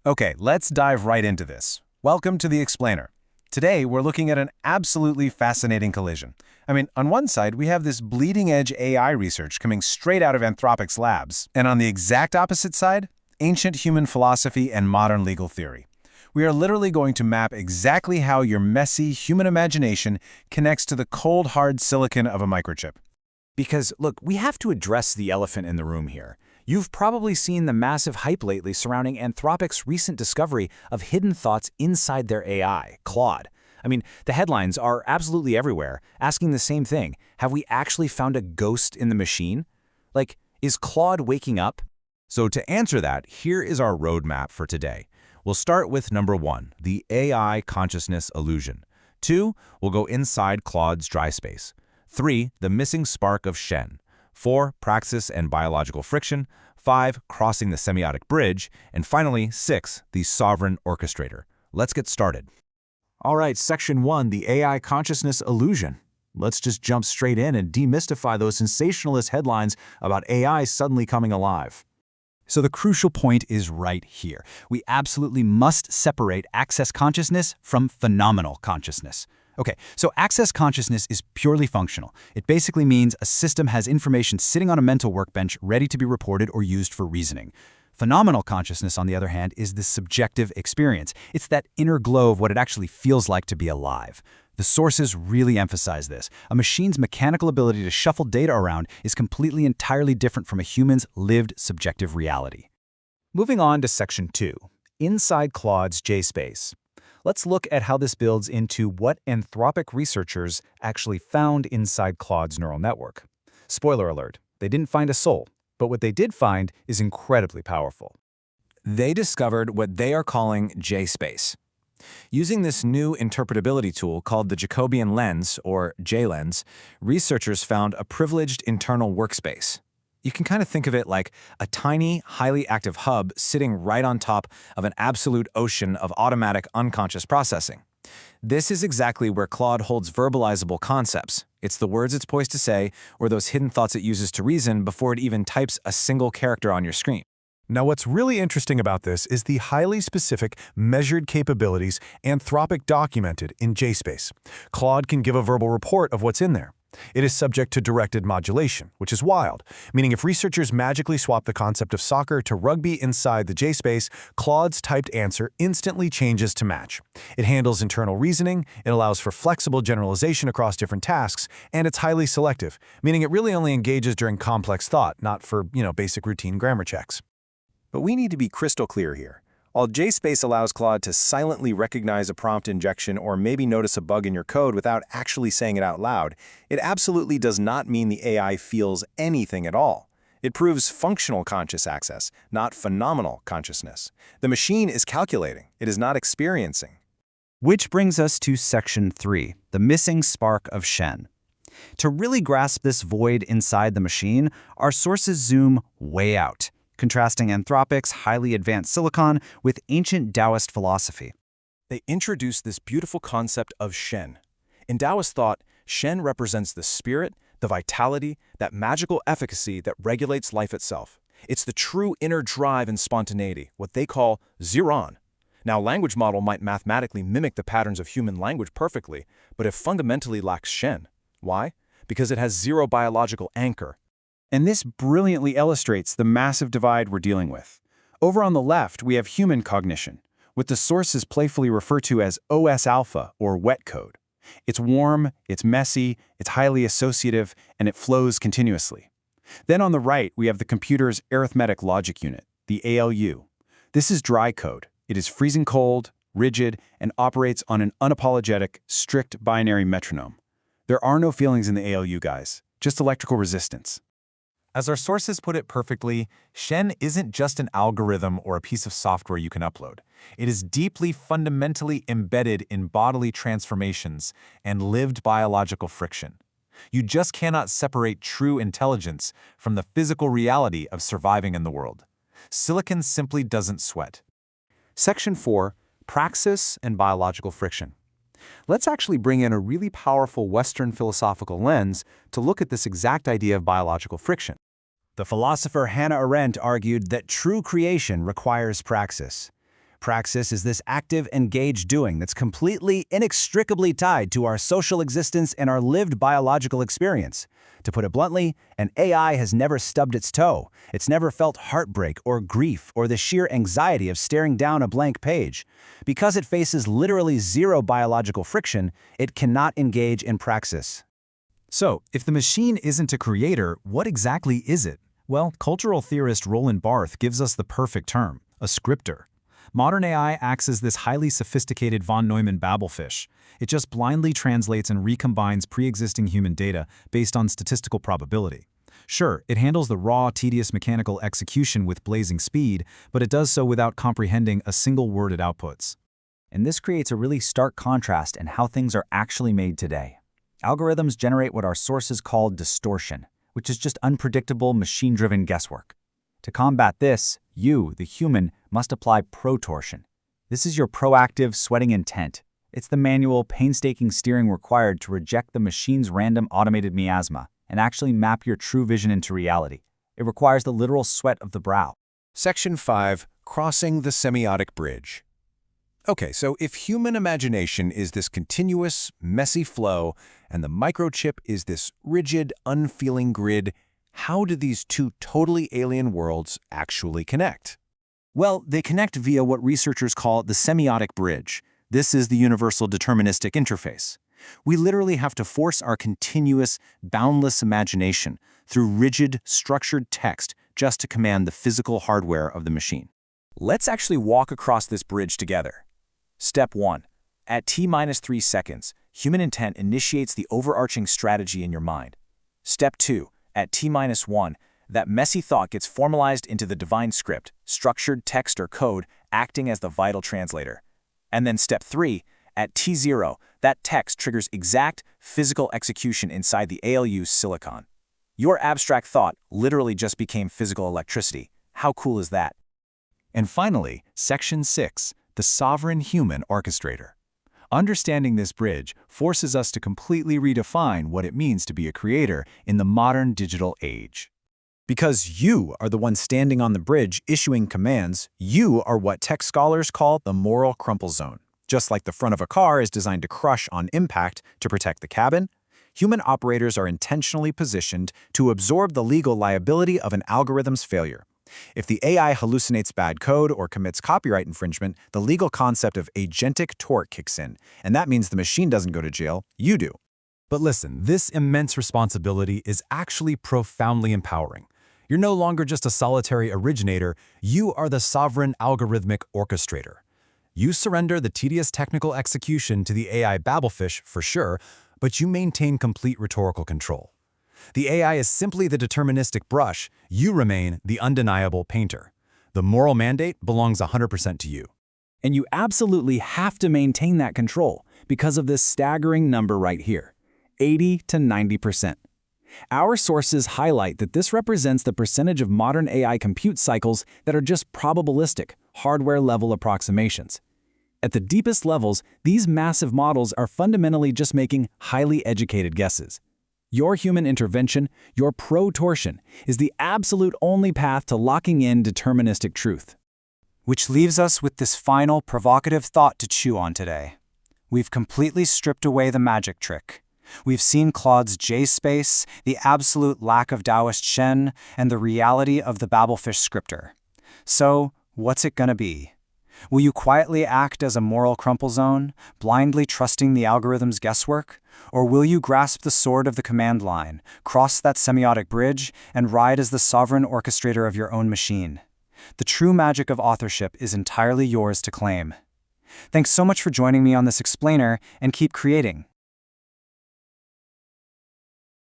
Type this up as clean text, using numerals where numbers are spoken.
Okay, let's dive right into this. Welcome to the Explainer. Today, we're looking at an absolutely fascinating collision. On one side, we have this bleeding-edge AI research coming straight out of Anthropic's labs, and on the exact opposite side, ancient human philosophy and modern legal theory. We are literally going to map exactly how your messy human imagination connects to the cold, hard silicon of a microchip. Because, look, we have to address the elephant in the room here. You've probably seen the massive hype lately surrounding Anthropic's recent discovery of hidden thoughts inside their AI, Claude. The headlines are absolutely everywhere, asking the same thing. Have we actually found a ghost in the machine? Like, is Claude waking up? So to answer that, here is our roadmap for today. We'll start with number 1, the AI consciousness illusion. 2, we'll go inside Claude's dry space. 3, the missing spark of Shen. 4, praxis and biological friction. 5, crossing the semiotic bridge. And finally, 6, the sovereign orchestrator. Let's get started. All right, section 1, the AI consciousness illusion. Let's just jump straight in and demystify those sensationalist headlines about AI suddenly coming alive. So the crucial point is right here. We absolutely must separate access consciousness from phenomenal consciousness. Okay, so access consciousness is purely functional. It basically means a system has information sitting on a mental workbench ready to be reported or used for reasoning. Phenomenal consciousness, on the other hand, is the subjective experience. It's that inner glow of what it actually feels like to be alive. The sources really emphasize this. A machine's mechanical ability to shuffle data around is completely entirely different from a human's lived subjective reality. Moving on to section 2, inside Claude's J-space. Let's look at how this builds into what Anthropic researchers actually found inside Claude's neural network. Spoiler alert, they didn't find a soul, but what they did find is incredibly powerful. They discovered what they are calling J-space. Using this new interpretability tool called the Jacobian lens, or J-lens, researchers found a privileged internal workspace. You can kind of think of it like a tiny, highly active hub sitting right on top of an absolute ocean of automatic unconscious processing. This is exactly where Claude holds verbalizable concepts. It's the words it's poised to say, or those hidden thoughts it uses to reason before it even types a single character on your screen. Now, what's really interesting about this is the highly specific, measured capabilities Anthropic documented in JSpace. Claude can give a verbal report of what's in there. It is subject to directed modulation, which is wild, meaning if researchers magically swap the concept of soccer to rugby inside the JSpace, Claude's typed answer instantly changes to match. It handles internal reasoning, it allows for flexible generalization across different tasks, and it's highly selective, meaning it really only engages during complex thought, not for, basic routine grammar checks. But we need to be crystal clear here. While JSpace allows Claude to silently recognize a prompt injection or maybe notice a bug in your code without actually saying it out loud, it absolutely does not mean the AI feels anything at all. It proves functional conscious access, not phenomenal consciousness. The machine is calculating, it is not experiencing. Which brings us to section 3, the missing spark of Shen. To really grasp this void inside the machine, our sources zoom way out, contrasting Anthropic's highly advanced silicon with ancient Taoist philosophy. They introduce this beautiful concept of Shen. In Taoist thought, Shen represents the spirit, the vitality, that magical efficacy that regulates life itself. It's the true inner drive and spontaneity, what they call ziran. Now, a language model might mathematically mimic the patterns of human language perfectly, but it fundamentally lacks Shen. Why? Because it has zero biological anchor. And this brilliantly illustrates the massive divide we're dealing with. Over on the left, we have human cognition, what the sources playfully refer to as OS alpha, or wet code. It's warm, it's messy, it's highly associative, and it flows continuously. Then on the right, we have the computer's arithmetic logic unit, the ALU. This is dry code. It is freezing cold, rigid, and operates on an unapologetic, strict binary metronome. There are no feelings in the ALU, guys, just electrical resistance. As our sources put it perfectly, Shen isn't just an algorithm or a piece of software you can upload. It is deeply, fundamentally embedded in bodily transformations and lived biological friction. You just cannot separate true intelligence from the physical reality of surviving in the world. Silicon simply doesn't sweat. Section 4, praxis and biological friction. Let's actually bring in a really powerful Western philosophical lens to look at this exact idea of biological friction. The philosopher Hannah Arendt argued that true creation requires praxis. Praxis is this active, engaged doing that's completely, inextricably tied to our social existence and our lived biological experience. To put it bluntly, an AI has never stubbed its toe. It's never felt heartbreak or grief or the sheer anxiety of staring down a blank page. Because it faces literally zero biological friction, it cannot engage in praxis. So, if the machine isn't a creator, what exactly is it? Well, cultural theorist Roland Barthes gives us the perfect term, a scriptor. Modern AI acts as this highly sophisticated von Neumann Babelfish. It just blindly translates and recombines pre-existing human data based on statistical probability. Sure, it handles the raw, tedious mechanical execution with blazing speed, but it does so without comprehending a single word it outputs. And this creates a really stark contrast in how things are actually made today. Algorithms generate what our sources call distortion, which is just unpredictable, machine-driven guesswork. To combat this, you, the human, must apply protorsion. This is your proactive, sweating intent. It's the manual, painstaking steering required to reject the machine's random automated miasma and actually map your true vision into reality. It requires the literal sweat of the brow. Section 5. Crossing the Semiotic Bridge. Okay, so if human imagination is this continuous, messy flow, and the microchip is this rigid, unfeeling grid, how do these two totally alien worlds actually connect? Well, they connect via what researchers call the semiotic bridge. This is the universal deterministic interface. We literally have to force our continuous, boundless imagination through rigid, structured text just to command the physical hardware of the machine. Let's actually walk across this bridge together. Step 1. At t-3 seconds, human intent initiates the overarching strategy in your mind. Step 2. At t-1, that messy thought gets formalized into the divine script, structured text or code, acting as the vital translator. And then step 3, at t0, that text triggers exact physical execution inside the ALU's silicon. Your abstract thought literally just became physical electricity. How cool is that? And finally, Section 6, the sovereign human orchestrator. Understanding this bridge forces us to completely redefine what it means to be a creator in the modern digital age. Because you are the one standing on the bridge issuing commands, you are what tech scholars call the moral crumple zone. Just like the front of a car is designed to crush on impact to protect the cabin, human operators are intentionally positioned to absorb the legal liability of an algorithm's failure. If the AI hallucinates bad code or commits copyright infringement, the legal concept of agentic tort kicks in, and that means the machine doesn't go to jail, you do. But listen, this immense responsibility is actually profoundly empowering. You're no longer just a solitary originator, you are the sovereign algorithmic orchestrator. You surrender the tedious technical execution to the AI Babelfish, for sure, but you maintain complete rhetorical control. The AI is simply the deterministic brush, you remain the undeniable painter. The moral mandate belongs 100% to you. And you absolutely have to maintain that control because of this staggering number right here, 80 to 90%. Our sources highlight that this represents the percentage of modern AI compute cycles that are just probabilistic, hardware-level approximations. At the deepest levels, these massive models are fundamentally just making highly educated guesses. Your human intervention, your protorsion, is the absolute only path to locking in deterministic truth. Which leaves us with this final provocative thought to chew on today. We've completely stripped away the magic trick. We've seen Claude's J-space, the absolute lack of Taoist Shen, and the reality of the Babelfish scripter. So, what's it gonna be? Will you quietly act as a moral crumple zone, blindly trusting the algorithm's guesswork? Or will you grasp the sword of the command line, cross that semiotic bridge, and ride as the sovereign orchestrator of your own machine? The true magic of authorship is entirely yours to claim. Thanks so much for joining me on this explainer, and keep creating.